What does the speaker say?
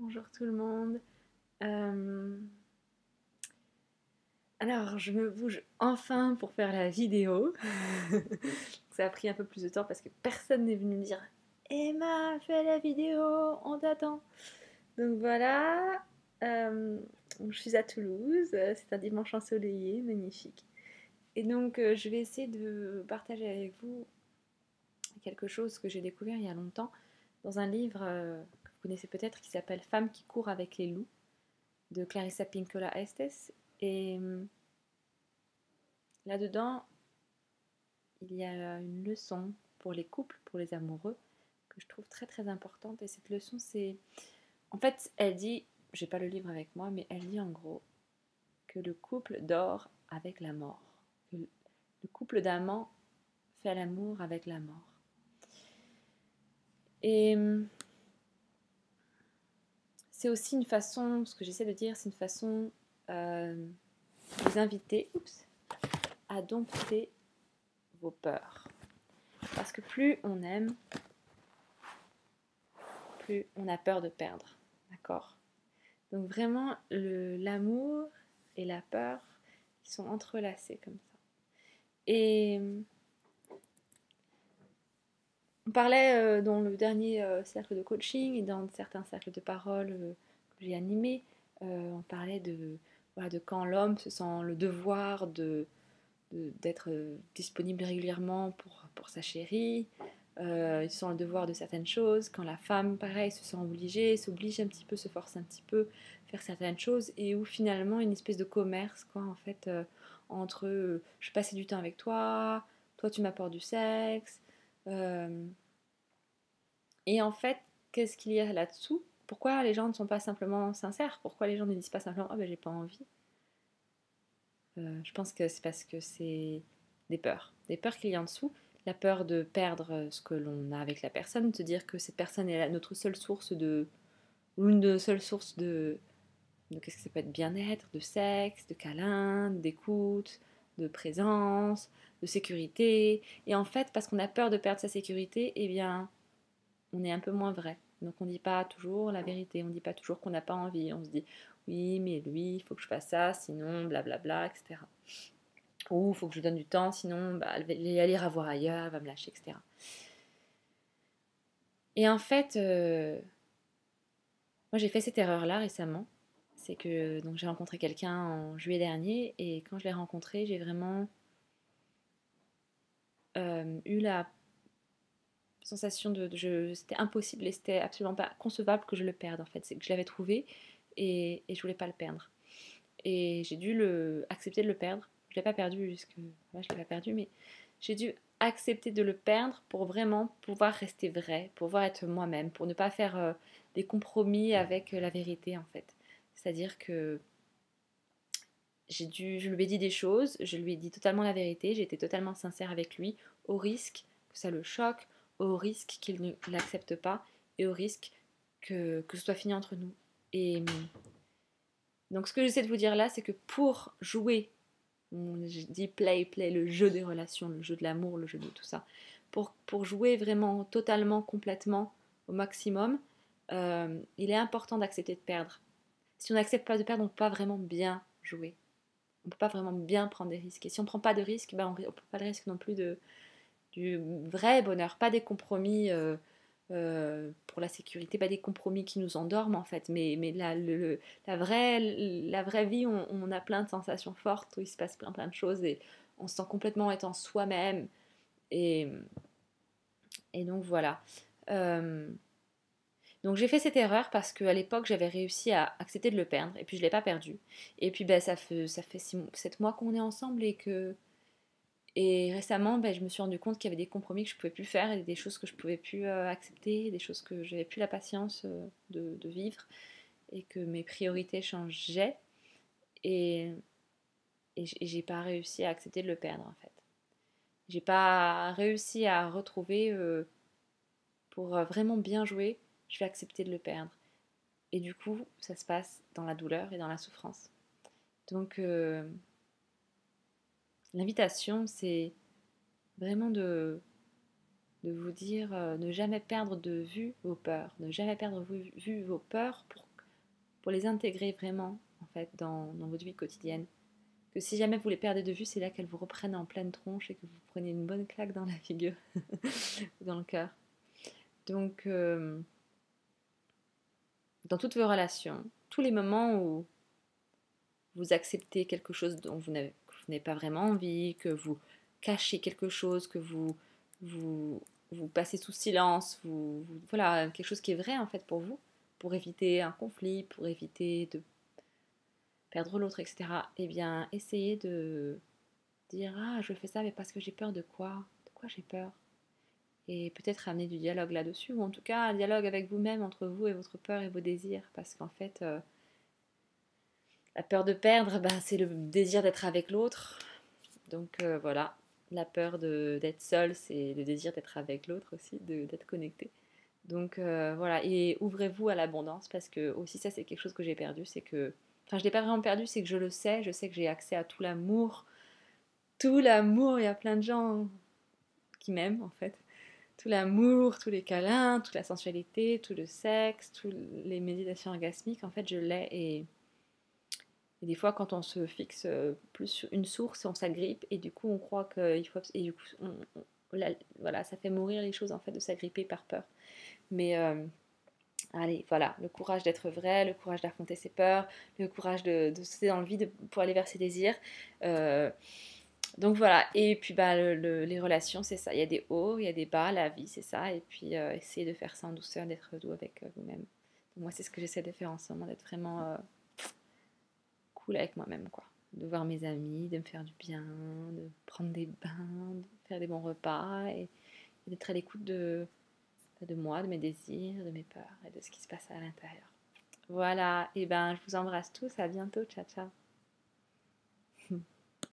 Bonjour tout le monde. Euh, Alors, je me bouge enfin pour faire la vidéo. Ça a pris un peu plus de temps parce que personne n'est venu me dire Emma, fais la vidéo, on t'attend. Donc voilà, euh, je suis à Toulouse, c'est un dimanche ensoleillé, magnifique. Et donc, je vais essayer de partager avec vous quelque chose que j'ai découvert il y a longtemps dans un livre que vous connaissez peut-être qui s'appelle Femmes qui courent avec les loups de Clarissa Pinkola Estes. Et là-dedans, il y a une leçon pour les couples, pour les amoureux, que je trouve très très importante. Et cette leçon, c'est... En fait, elle dit, j'ai pas le livre avec moi, mais elle dit en gros que le couple dort avec la mort. Que le couple d'amants fait l'amour avec la mort. Et c'est aussi une façon, ce que j'essaie de dire, c'est une façon de vous inviter à dompter vos peurs. Parce que plus on aime, plus on a peur de perdre. D'accord? Donc vraiment, l'amour et la peur, ils sont entrelacés comme ça. Et on parlait dans le dernier cercle de coaching et dans certains cercles de parole que j'ai animés, on parlait voilà, de quand l'homme se sent le devoir d'être disponible régulièrement pour sa chérie, il se sent le devoir de certaines choses, quand la femme, pareil, se sent obligée, s'oblige un petit peu, se force un petit peu, faire certaines choses, et où finalement une espèce de commerce, quoi, en fait, entre je passais du temps avec toi, toi tu m'apportes du sexe, euh, et en fait, qu'est-ce qu'il y a là-dessous? Pourquoi les gens ne sont pas simplement sincères? Pourquoi les gens ne disent pas simplement ah ben j'ai pas envie? Je pense que c'est parce que c'est des peurs qu'il y a en dessous, la peur de perdre ce que l'on a avec la personne, de se dire que cette personne est notre seule source ou une de nos seules sources de qu'est-ce que ça peut être, bien-être, de sexe, de câlin, d'écoute, de présence, de sécurité. Et en fait, parce qu'on a peur de perdre sa sécurité, eh bien, on est un peu moins vrai. Donc on ne dit pas toujours la vérité, on ne dit pas toujours qu'on n'a pas envie. On se dit oui, mais lui, il faut que je fasse ça, sinon blablabla, etc. Ou il faut que je lui donne du temps, sinon bah, elle va aller voir ailleurs, elle va me lâcher, etc. Et en fait, moi j'ai fait cette erreur-là récemment. C'est que donc j'ai rencontré quelqu'un en juillet dernier et quand je l'ai rencontré, j'ai vraiment eu la sensation c'était impossible et c'était absolument pas concevable que je le perde en fait. C'est que je l'avais trouvé et je voulais pas le perdre. Et j'ai dû accepter de le perdre. Je l'ai pas perdu jusque, ouais, je l'ai pas perdu, mais j'ai dû accepter de le perdre pour vraiment pouvoir rester vrai, pour pouvoir être moi-même, pour ne pas faire des compromis avec la vérité en fait. C'est-à-dire que je lui ai dit des choses, je lui ai dit totalement la vérité, j'ai été totalement sincère avec lui, au risque que ça le choque, au risque qu'il ne l'accepte pas et au risque que ce soit fini entre nous. Et donc ce que j'essaie de vous dire là, c'est que pour jouer, je dis play, le jeu des relations, le jeu de l'amour, le jeu de tout ça, pour jouer vraiment totalement, complètement, au maximum, il est important d'accepter de perdre. Si on n'accepte pas de perdre, on ne peut pas vraiment bien jouer. On ne peut pas vraiment bien prendre des risques. Et si on ne prend pas de risques, ben on ne prend pas le risque non plus du vrai bonheur, pas des compromis pour la sécurité, pas des compromis qui nous endorment en fait, mais la vraie vie, on a plein de sensations fortes où il se passe plein de choses et on se sent complètement être en soi-même. Et, et donc voilà. Euh, donc j'ai fait cette erreur parce qu'à l'époque j'avais réussi à accepter de le perdre et puis je ne l'ai pas perdu. Et puis ben, ça fait 7 mois qu'on est ensemble et récemment, ben, je me suis rendu compte qu'il y avait des compromis que je ne pouvais plus faire et des choses que je ne pouvais plus accepter, des choses que je n'avais plus la patience de vivre et que mes priorités changeaient et, et j'ai pas réussi à accepter de le perdre en fait. J'ai pas réussi à retrouver pour vraiment bien jouer, je vais accepter de le perdre. Et du coup, ça se passe dans la douleur et dans la souffrance. Donc l'invitation, c'est vraiment de vous dire ne jamais perdre de vue vos peurs, ne jamais perdre de vue vos peurs pour les intégrer vraiment en fait dans votre vie quotidienne. Que si jamais vous les perdez de vue, c'est là qu'elles vous reprennent en pleine tronche et que vous prenez une bonne claque dans la figure ou dans le cœur. Donc, dans toutes vos relations, tous les moments où vous acceptez quelque chose dont vous n'avez pas vraiment envie, que vous cachez quelque chose, que vous, vous passez sous silence, voilà, quelque chose qui est vrai en fait pour éviter un conflit, pour éviter de perdre l'autre, etc. Eh bien, essayez de dire ah je fais ça mais parce que j'ai peur de quoi? De quoi j'ai peur? Et peut-être amener du dialogue là-dessus, ou en tout cas un dialogue avec vous-même, entre vous et votre peur et vos désirs, parce qu'en fait, la peur de perdre, ben, c'est le désir d'être avec l'autre, donc voilà, la peur d'être seul, c'est le désir d'être avec l'autre aussi, d'être connecté. Donc voilà, et ouvrez-vous à l'abondance, parce que aussi ça c'est quelque chose que j'ai perdu, c'est que, enfin je l'ai pas vraiment perdu, c'est que je sais que j'ai accès à tout l'amour, il y a plein de gens qui m'aiment en fait, tout l'amour, tous les câlins, toute la sensualité, tout le sexe, toutes les méditations orgasmiques, en fait, je l'ai. Et des fois, quand on se fixe plus sur une source, on s'agrippe et du coup, on croit qu'il faut. Et du coup, voilà, ça fait mourir les choses en fait de s'agripper par peur. Mais allez, voilà, le courage d'être vrai, le courage d'affronter ses peurs, le courage de sauter dans le vide pour aller vers ses désirs. Euh, donc voilà, et puis bah, les relations, c'est ça. Il y a des hauts, il y a des bas, la vie, c'est ça. Et puis essayer de faire ça en douceur, d'être doux avec vous-même. Donc, moi, c'est ce que j'essaie de faire en ce moment, d'être vraiment cool avec moi-même, quoi. De voir mes amis, de me faire du bien, de prendre des bains, de faire des bons repas et d'être à l'écoute de moi, de mes désirs, de mes peurs et de ce qui se passe à l'intérieur. Voilà, et ben je vous embrasse tous, à bientôt, ciao ciao.